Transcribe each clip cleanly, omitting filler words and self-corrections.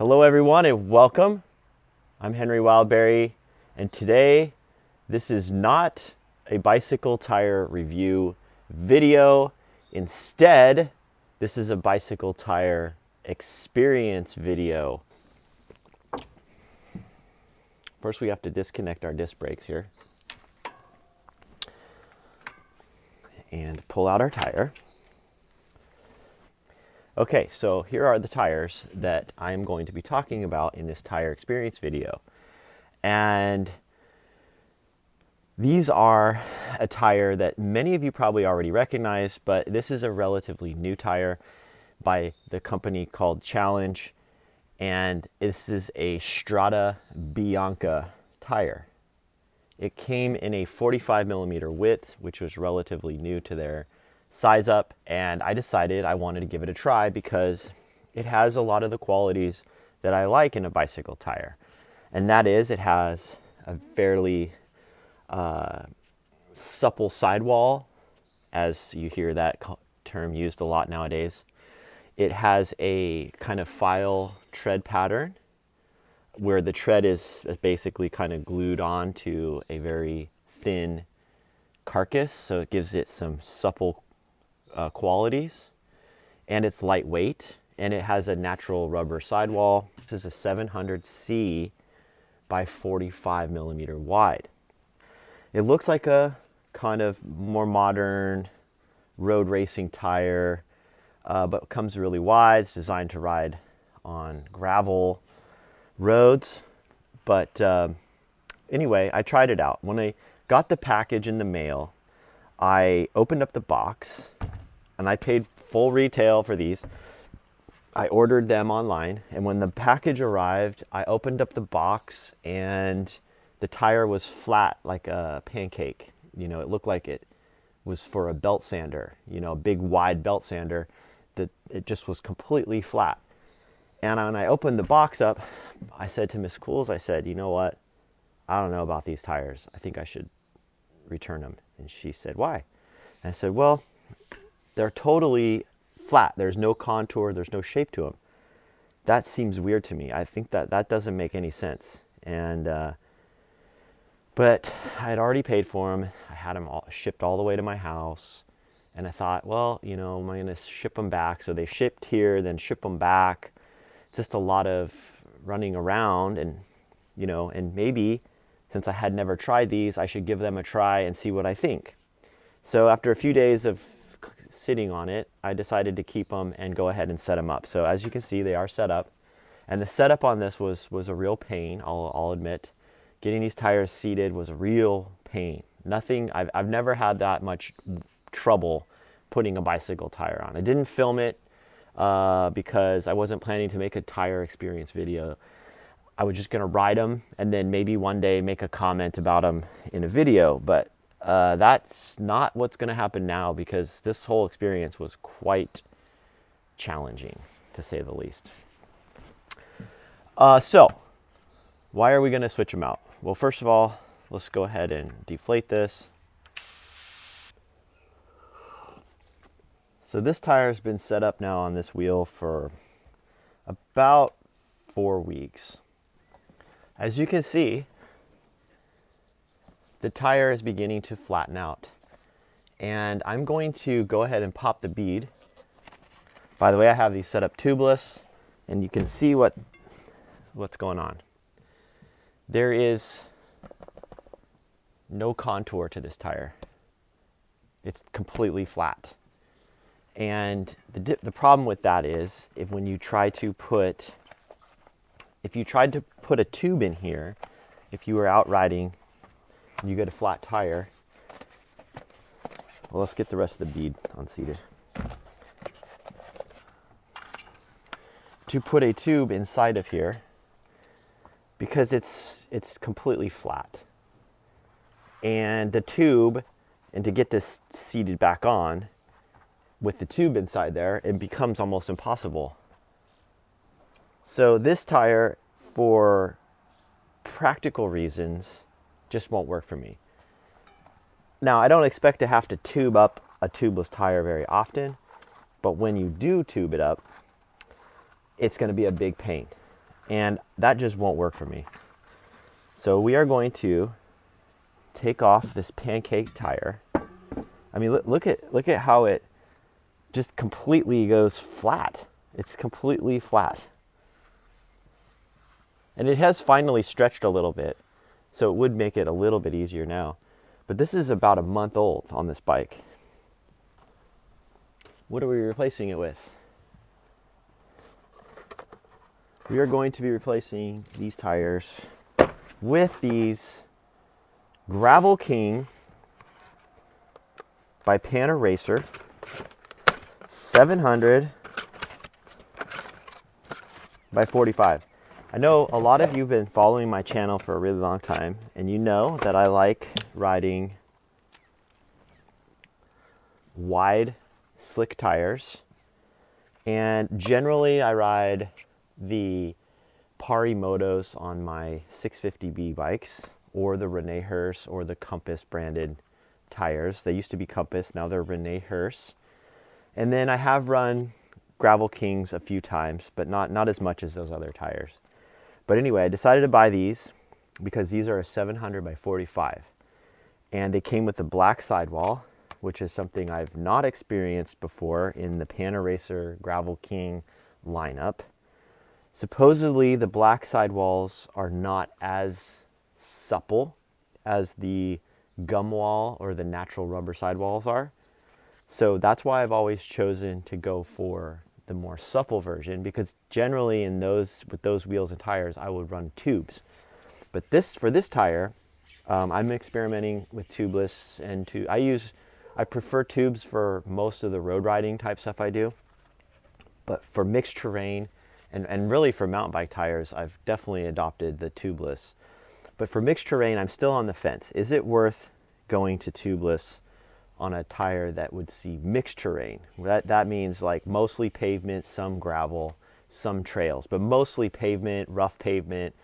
Hello everyone and welcome. I'm Henry Wildberry, and today this is not a bicycle tire review video. Instead, this is a bicycle tire experience video. First we have to disconnect our disc brakes here and pull out our tire. Okay, so here are the tires that I'm going to be talking about in this tire experience video. And these are a tire that many of you probably already recognize, but this is a relatively new tire by the company called Challenge. And this is a Strada Bianca tire. It came in a 45 millimeter width, which was relatively new to their size up, and I decided I wanted to give it a try because it has a lot of the qualities that I like in a bicycle tire. And that is, it has a fairly supple sidewall, as you hear that term used a lot nowadays. It has a kind of file tread pattern where the tread is basically kind of glued on to a very thin carcass, so it gives it some supple qualities, and it's lightweight, and it has a natural rubber sidewall. This is a 700C by 45 millimeter wide. It looks like a kind of more modern road racing tire, but comes really wide. It's designed to ride on gravel roads. But anyway, I tried it out. When I got the package in the mail, I opened up the box and I paid full retail for these. I ordered them online, and when the package arrived, I opened up the box and the tire was flat like a pancake. You know, it looked like it was for a belt sander, you know, a big wide belt sander, that it just was completely flat. And when I opened the box up, I said to Miss Cools, I said, you know what? I don't know about these tires. I think I should return them. And she said, why? And I said, well, they're totally flat. There's no contour, there's no shape to them. That seems weird to me. I think that doesn't make any sense. And but I had already paid for them. I had them all shipped all the way to my house. And I thought, well, you know, am I going to ship them back? So they shipped here, then ship them back. Just a lot of running around, and, you know, and maybe since I had never tried these, I should give them a try and see what I think. So after a few days of sitting on it, I decided to keep them and go ahead and set them up. So as you can see, they are set up. And the setup on this was a real pain, I'll admit. Getting these tires seated was a real pain. I've never had that much trouble putting a bicycle tire on. I didn't film it because I wasn't planning to make a tire experience video. I was just gonna ride them and then maybe one day make a comment about them in a video, but that's not what's gonna happen now, because this whole experience was quite challenging, to say the least. So why are we gonna switch them out? Well, first of all, let's go ahead and deflate this. So this tire has been set up now on this wheel for about 4 weeks. As you can see, the tire is beginning to flatten out. And I'm going to go ahead and pop the bead. By the way, I have these set up tubeless, and you can see what's going on. There is no contour to this tire. It's completely flat. And the problem with that is, when you try to put, if you tried to put a tube in here, if you were out riding and you get a flat tire, well, let's get the rest of the bead unseated. To put a tube inside of here, because it's completely flat, and the tube, and to get this seated back on with the tube inside there, it becomes almost impossible. So this tire, for practical reasons, just won't work for me. Now, I don't expect to have to tube up a tubeless tire very often, but when you do tube it up, it's going to be a big pain. and that just won't work for me. So we are going to take off this pancake tire. I mean, look at how it just completely goes flat. It's completely flat. And it has finally stretched a little bit, so it would make it a little bit easier now. But this is about a month old on this bike. What are we replacing it with? We are going to be replacing these tires with these Gravel King by Pan-A-Racer 700 by 45. I know a lot of you have been following my channel for a really long time, and you know that I like riding wide, slick tires. And generally I ride the Pari Motos on my 650B bikes, or the Rene Hurst or the Compass branded tires. They used to be Compass, now they're Rene Hurst. And then I have run Gravel Kings a few times, but not as much as those other tires. But anyway, I decided to buy these because these are a 700 by 45. And they came with a black sidewall, which is something I've not experienced before in the Pan-A-Racer Gravel King lineup. Supposedly the black sidewalls are not as supple as the gum wall or the natural rubber sidewalls are. So that's why I've always chosen to go for the more supple version, because generally with those wheels and tires, I would run tubes. But for this tire, I'm experimenting with tubeless and I prefer tubes for most of the road riding type stuff I do. But for mixed terrain and really for mountain bike tires, I've definitely adopted the tubeless. But for mixed terrain, I'm still on the fence. Is it worth going to tubeless on a tire that would see mixed terrain? That means like mostly pavement, some gravel, some trails, but mostly pavement, rough pavement,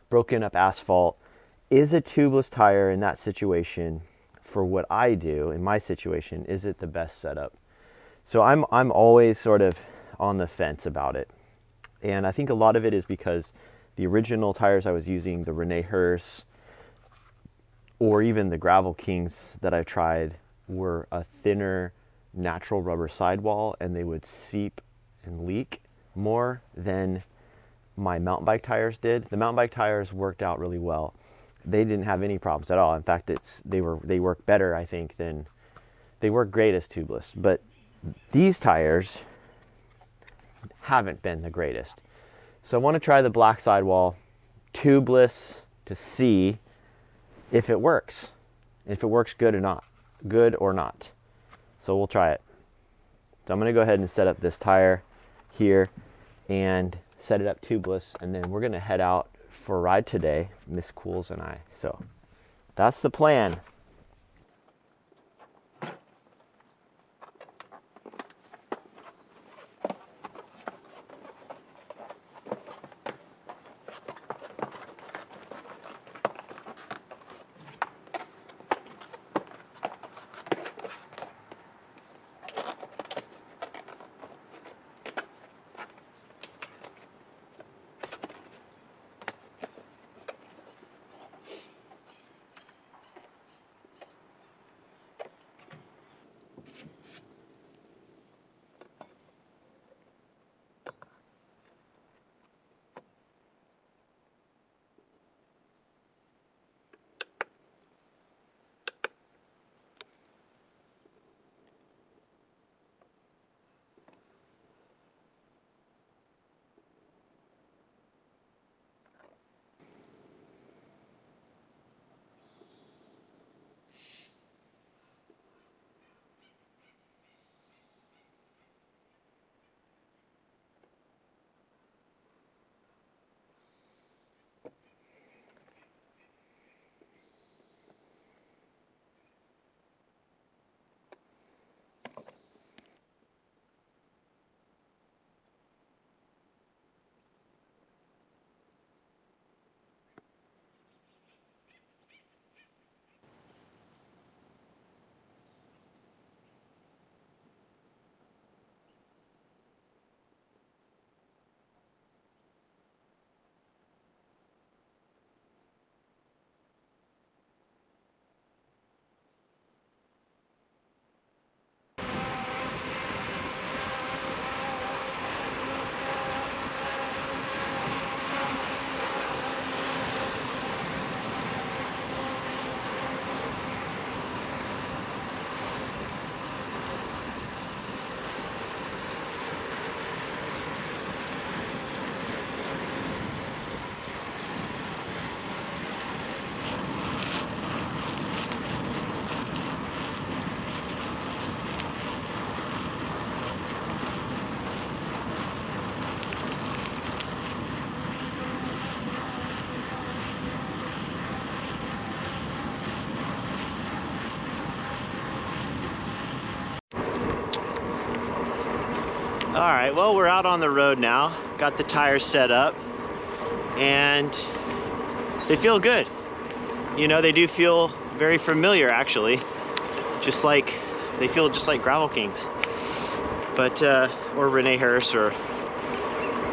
broken up asphalt. Is a tubeless tire in that situation, for what I do in my situation, is it the best setup? So I'm always sort of on the fence about it. And I think a lot of it is because the original tires I was using, the Rene Hurst or even the Gravel Kings that I've tried, were a thinner natural rubber sidewall, and they would seep and leak more than my mountain bike tires did. The mountain bike tires worked out really well. They didn't have any problems at all. In fact, they work better, I think, than they work great as tubeless. But these tires haven't been the greatest. So I want to try the black sidewall tubeless to see if it works. If it works good or not. So we'll try it. So I'm going to go ahead and set up this tire here and set it up tubeless, and then we're going to head out for a ride today, Miss Cools and I. So that's the plan. All right, well, we're out on the road now. Got the tires set up and they feel good. You know, they do feel very familiar actually. They feel just like Gravel Kings. But, or Rene Hurst, or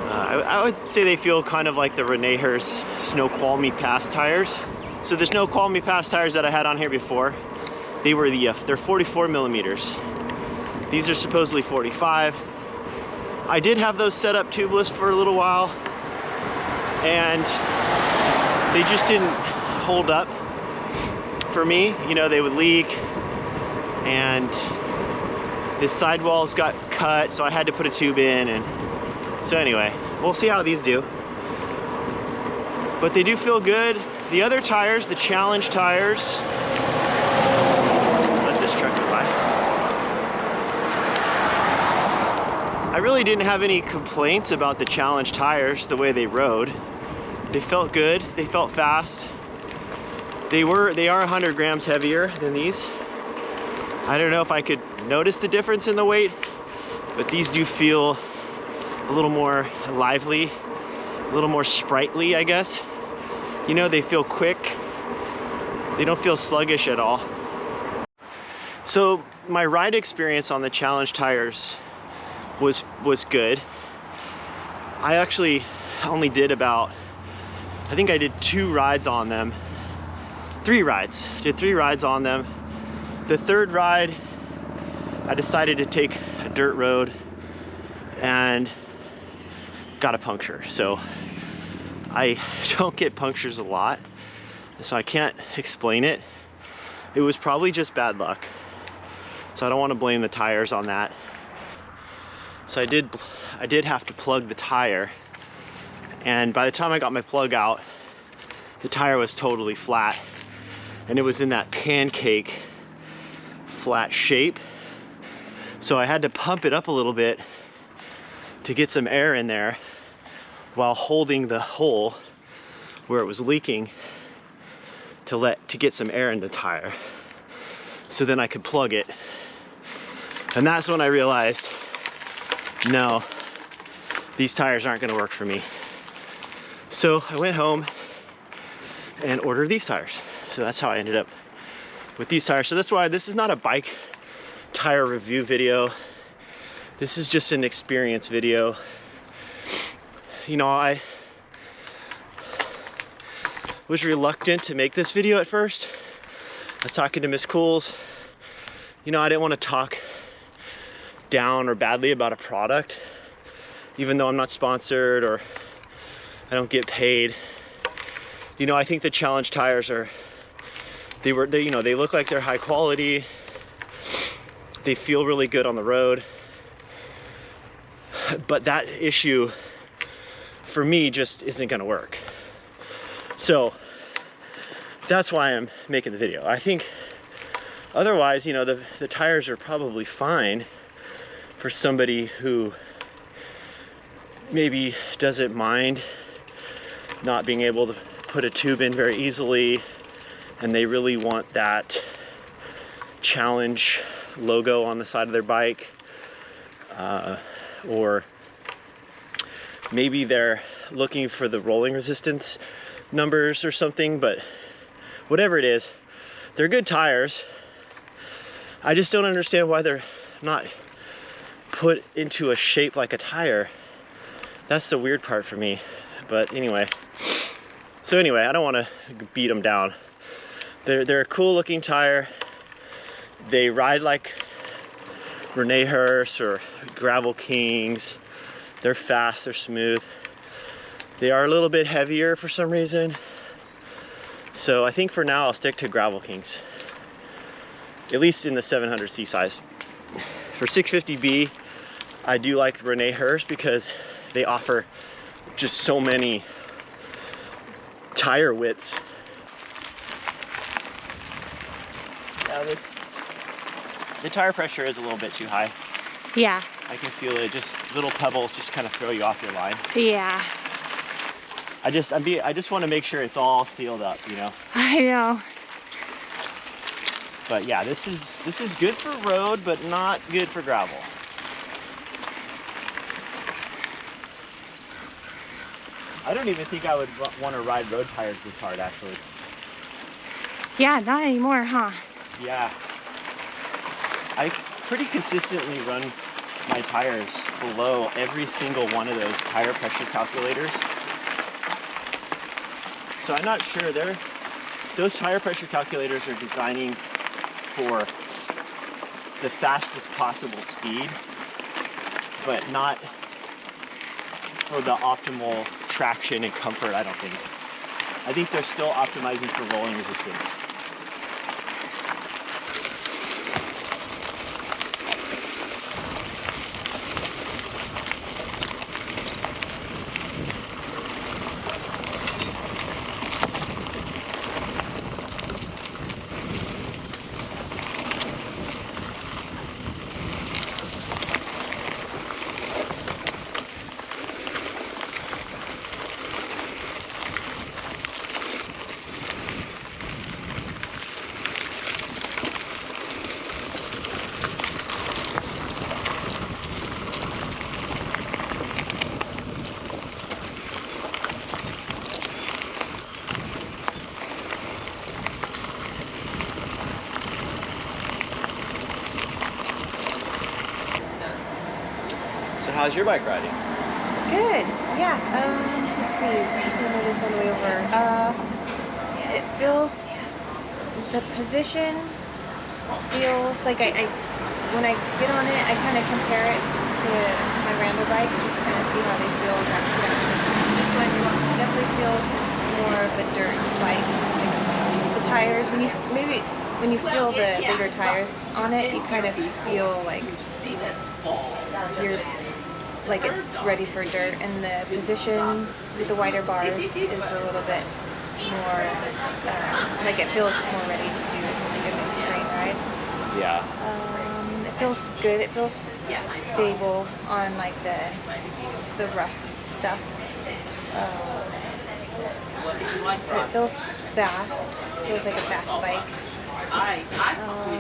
I would say they feel kind of like the Rene Hurst Snoqualmie Pass tires. So the Snoqualmie Pass tires that I had on here before, they're 44 millimeters. These are supposedly 45. I did have those set up tubeless for a little while, and they just didn't hold up for me. You know, they would leak, and the sidewalls got cut, so I had to put a tube in, and so anyway, we'll see how these do. But they do feel good. The other tires, the Challenge tires, let this truck go by. I really didn't have any complaints about the Challenge tires, the way they rode. They felt good, they felt fast. They are 100 grams heavier than these. I don't know if I could notice the difference in the weight, but these do feel a little more lively, a little more sprightly, I guess. You know, they feel quick. They don't feel sluggish at all. So my ride experience on the Challenge tires was good. I actually only did I think I did 2 rides on them. 3 rides. Did 3 rides on them. The third ride, I decided to take a dirt road and got a puncture. So I don't get punctures a lot, so I can't explain it. It was probably just bad luck. So I don't want to blame the tires on that. So I did have to plug the tire, and by the time I got my plug out, the tire was totally flat, and it was in that pancake flat shape. So I had to pump it up a little bit to get some air in there while holding the hole where it was leaking to get some air in the tire, so then I could plug it. And that's when I realized, no, these tires aren't gonna work for me. So I went home and ordered these tires. So that's how I ended up with these tires. So that's why this is not a bike tire review video. This is just an experience video. You know, I was reluctant to make this video at first. I was talking to Miss Cools. You know, I didn't want to talk down or badly about a product, even though I'm not sponsored or I don't get paid. You know, I think the Challenge tires they look like they're high quality. They feel really good on the road. But that issue for me just isn't gonna work. So that's why I'm making the video. I think otherwise, you know, the tires are probably fine for somebody who maybe doesn't mind not being able to put a tube in very easily, and they really want that Challenge logo on the side of their bike, or maybe they're looking for the rolling resistance numbers or something. But whatever it is, they're good tires. I just don't understand why they're not put into a shape like a tire. That's the weird part for me. But anyway, so anyway, I don't want to beat them down. They're a cool looking tire. They ride like Rene Hurst or Gravel Kings. They're fast, they're smooth. They are a little bit heavier for some reason. So I think for now I'll stick to Gravel Kings, at least in the 700C size. For 650B, I do like Rene Hurst because they offer just so many tire widths. Yeah, the tire pressure is a little bit too high. Yeah. I can feel it. Just little pebbles just kind of throw you off your line. Yeah. I just want to make sure it's all sealed up, you know. I know. But yeah, this is good for road, but not good for gravel. I don't even think I would want to ride road tires this hard, actually. Yeah, not anymore, huh? Yeah. I pretty consistently run my tires below every single one of those tire pressure calculators. So I'm not sure those tire pressure calculators are designing for the fastest possible speed, but not for the optimal traction and comfort, I don't think. I think they're still optimizing for rolling resistance. So how's your bike riding? Good. Yeah. Let's see. I noticed on the way over. It feels, the position feels like I when I get on it, I kind of compare it to my Randall bike, just kind of see how they feel back to back. This one definitely feels more of a dirt bike. Like the tires, when you feel the bigger tires on it, you kind of feel like you're like it's ready for dirt, and the position with the wider bars is a little bit more like it feels more ready to do like a mixed terrain ride. Yeah. It feels good. It feels stable on like the rough stuff. It feels fast. Feels like a fast bike.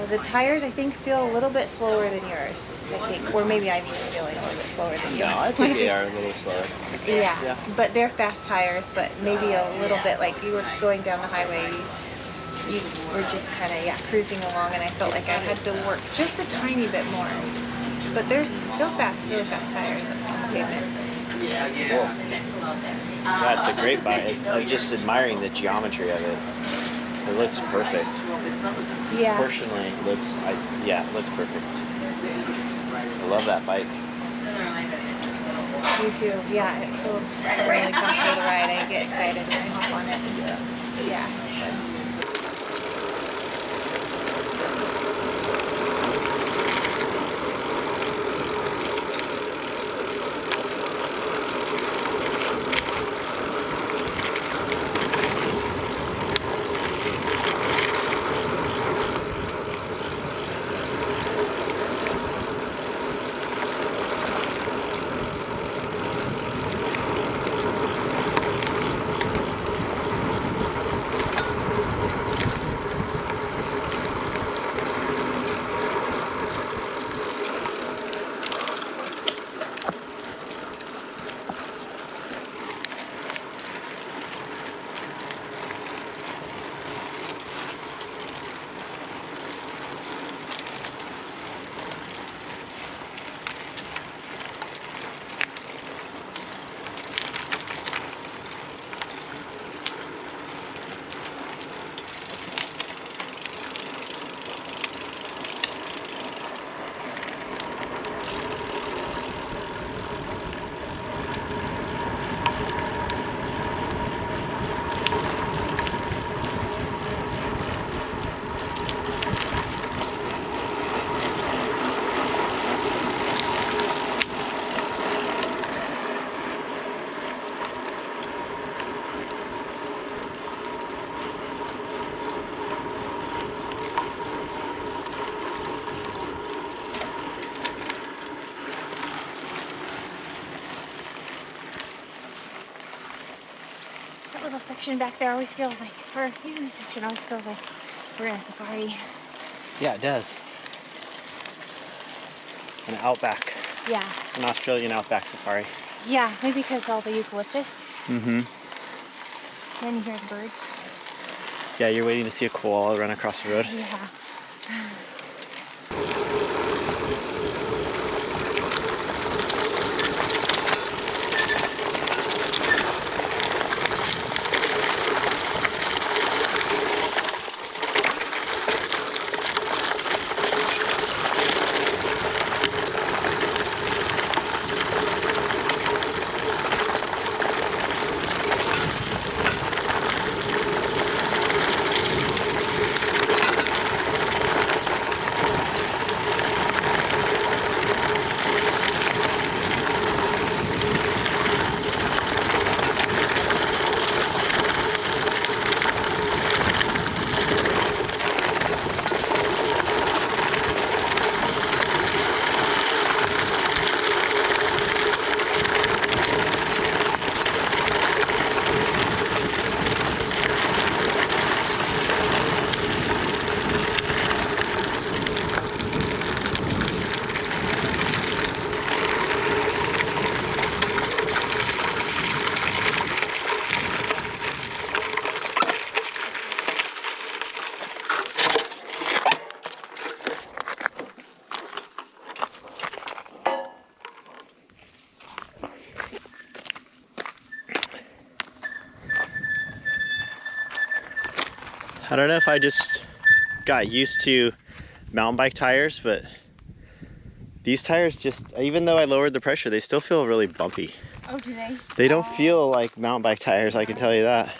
The tires, I think, feel a little bit slower than yours. I think, or maybe I'm just feeling a little bit slower than yours. No, I think they are a little slower. Yeah, but they're fast tires, but maybe a little bit like you were going down the highway, you were just kind of, cruising along, and I felt like I had to work just a tiny bit more. But they're still fast, really fast tires on the pavement. Cool. That's a great bike. I'm just admiring the geometry of it. It looks perfect. Yeah. Proportionally, it looks perfect. I love that bike. Me too. Yeah, it feels really comfortable to ride. I get excited when I hop on it. Yeah, it's fun. Little section back there always feels like, or even this section always feels like we're in a safari. Yeah, it does. An outback. Yeah. An Australian outback safari. Yeah, maybe because all the eucalyptus. Mm-hmm. Then you hear the birds. Yeah, you're waiting to see a koala run across the road. Yeah. I don't know if I just got used to mountain bike tires, but these tires just, even though I lowered the pressure, they still feel really bumpy. Oh, do they? They don't feel like mountain bike tires, I can tell you that.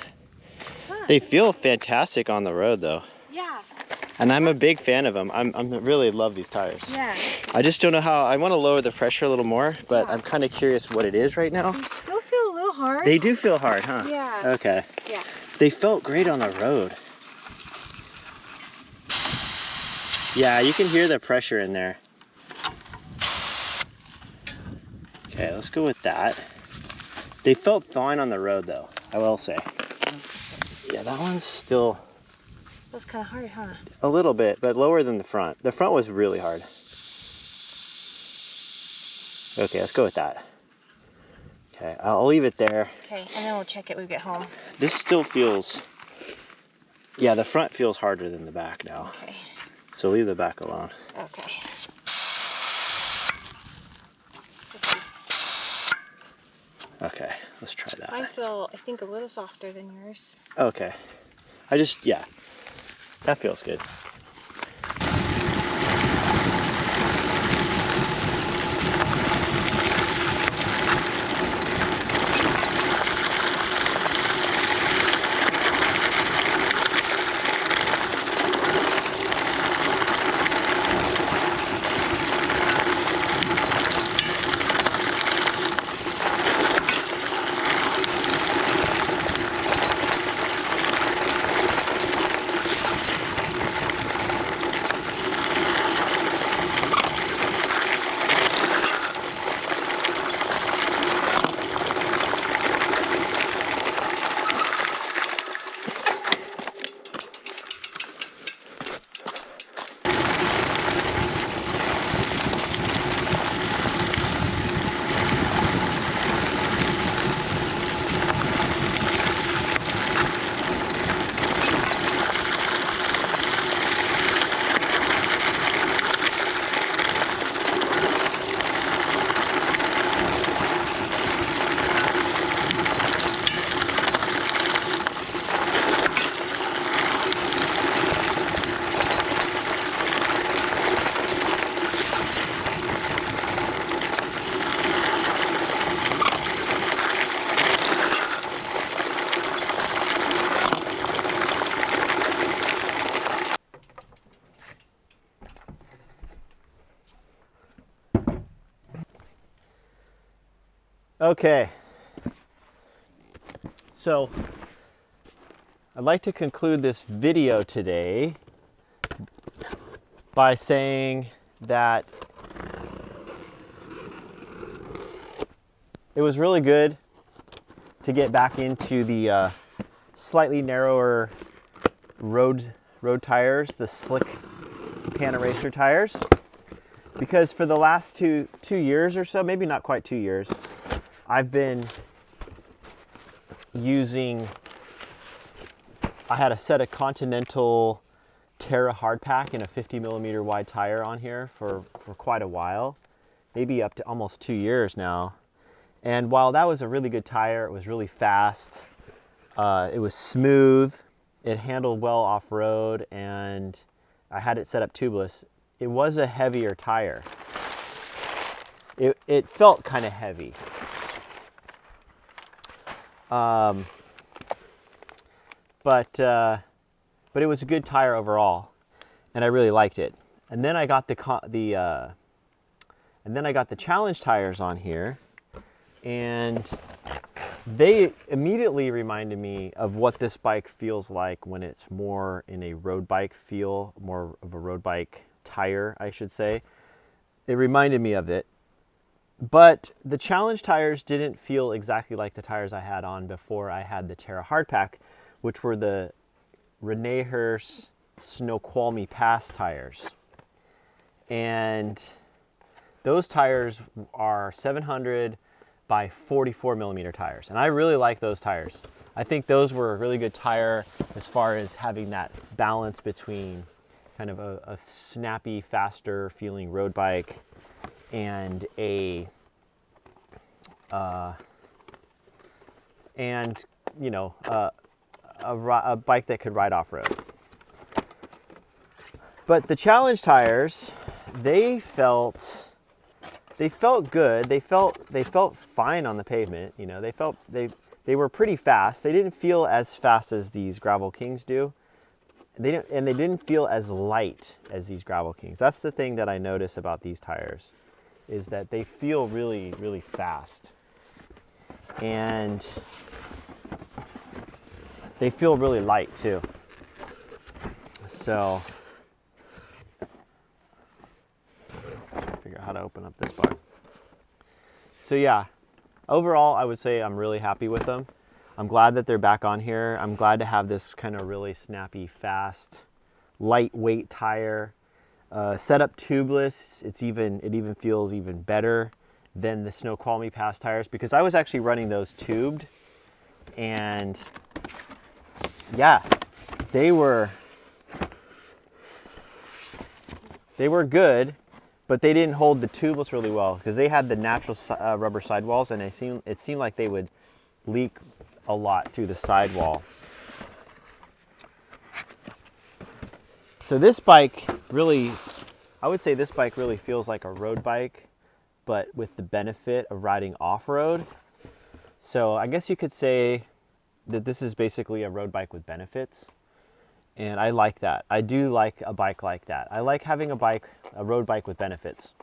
Huh. They feel fantastic on the road though. Yeah. And I'm a big fan of them. I'm really love these tires. Yeah. I just don't know how, I want to lower the pressure a little more, but Yeah. I'm kind of curious what it is right now. They still feel a little hard. They do feel hard, huh? Yeah. Okay. Yeah. They felt great on the road. Yeah, you can hear the pressure in there. Okay, let's go with that. They felt fine on the road though, I will say. Yeah, that one's still That's kind of hard, huh? a little bit, but lower than the front. The front was really hard. Okay, let's go with that. Okay, I'll leave it there. Okay, and then we'll check it when we get home. This still feels, yeah, the front feels harder than the back now. Okay. So leave the back alone. Okay. Okay, let's try that. I feel, I think, a little softer than yours. Okay. Yeah, that feels good. Okay, so I'd like to conclude this video today by saying that it was really good to get back into the slightly narrower road tires, the slick Panteracer tires, because for the last two years or so, maybe not quite 2 years, I've been using, I had a set of Continental Terra hardpack in a 50 millimeter wide tire on here for quite a while, maybe up to almost 2 years now. And while that was a really good tire, it was really fast, it was smooth, it handled well off-road, and I had it set up tubeless. It was a heavier tire. It felt kind of heavy. But it was a good tire overall, and I really liked it. And then I got the Challenge tires on here, and they immediately reminded me of what this bike feels like when it's more in a road bike feel, more of a road bike tire, I should say. It reminded me of it. But the Challenge tires didn't feel exactly like the tires I had on before I had the Terra hardpack, which were the René Hurst Snoqualmie Pass tires. And those tires are 700 by 44 millimeter tires. And I really like those tires. I think those were a really good tire as far as having that balance between kind of a snappy, faster feeling road bike and a bike that could ride off-road. But the Challenge tires, they felt good. They felt fine on the pavement. You know, they were pretty fast. They didn't feel as fast as these Gravel Kings do. They didn't feel as light as these Gravel Kings. That's the thing that I notice about these tires, is that they feel really, really fast. And they feel really light too. So, figure out how to open up this bar. So yeah, overall, I would say I'm really happy with them. I'm glad that they're back on here. I'm glad to have this kind of really snappy, fast, lightweight tire. Set up tubeless, it even feels even better than the Snoqualmie Pass tires, because I was actually running those tubed, and yeah, they were good, but they didn't hold the tubeless really well because they had the natural rubber sidewalls, and it seemed like they would leak a lot through the sidewall. So this bike really, I would say this bike really feels like a road bike, but with the benefit of riding off-road. So I guess you could say that this is basically a road bike with benefits. And I like that. I do like a bike like that. I like having a road bike with benefits.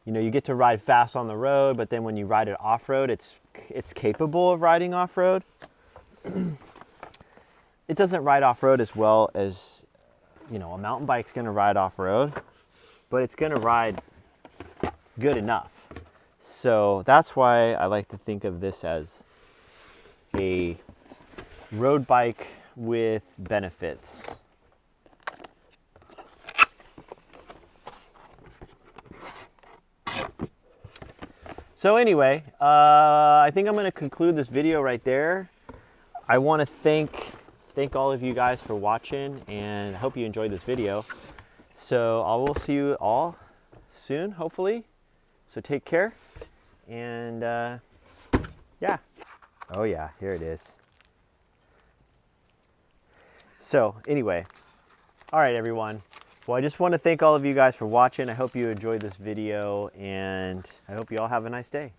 You know, you get to ride fast on the road, but then when you ride it off-road, it's capable of riding off-road. It doesn't ride off-road as well as, you know, a mountain bike's gonna ride off-road, but it's gonna ride good enough. So that's why I like to think of this as a road bike with benefits. So anyway, I think I'm going to conclude this video right there. I want to thank all of you guys for watching, and I hope you enjoyed this video. So I will see you all soon, hopefully. So take care, and yeah. Oh yeah, here it is. So anyway, all right, everyone. Well, I just want to thank all of you guys for watching. I hope you enjoyed this video, and I hope you all have a nice day.